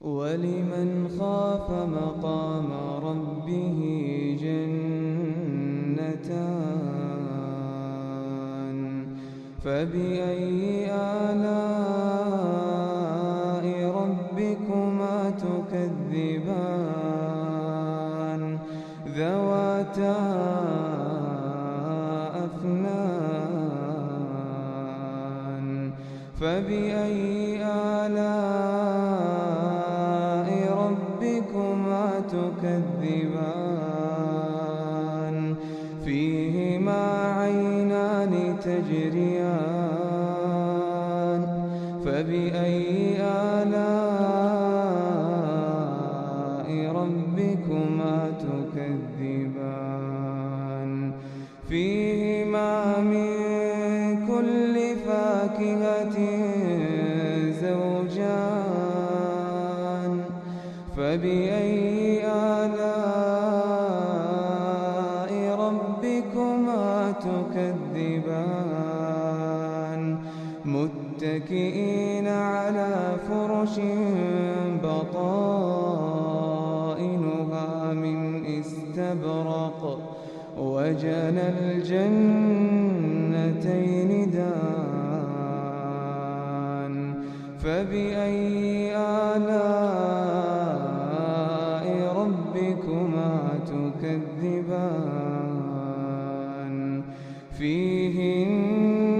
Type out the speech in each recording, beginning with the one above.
ولمن خاف مقام ربه جنتان فبأي آلاء ربكما تكذبان ذواتا أفنان فبأي آلاء ربكما تكذبان فيهما عينان تجريان فبأي آلاء ربكما تكذبان فيهما من كل فاكهة زوجان فبأي آلاء ربكما تكذبان متكئين على فرش بطائنها من استبرق وجنى الجنتين دان فبأي آلاء ربكما تكذبان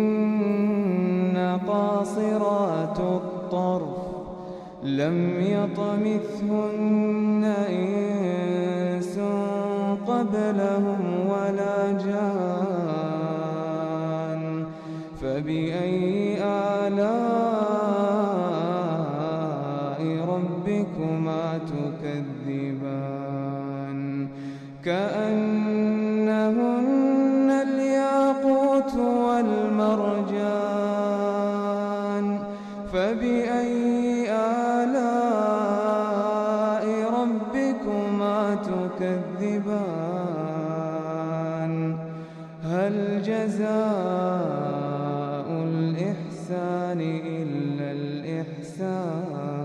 فيهن قاصرات الطرف لم يطمثهن إنس قبلهم ولا جان فبأي آلاء ربكما تكذبان كأنهن الياقوت والمرجان فبأي آلاء ربكما تكذبان هل جزاء الإحسان إلا الإحسان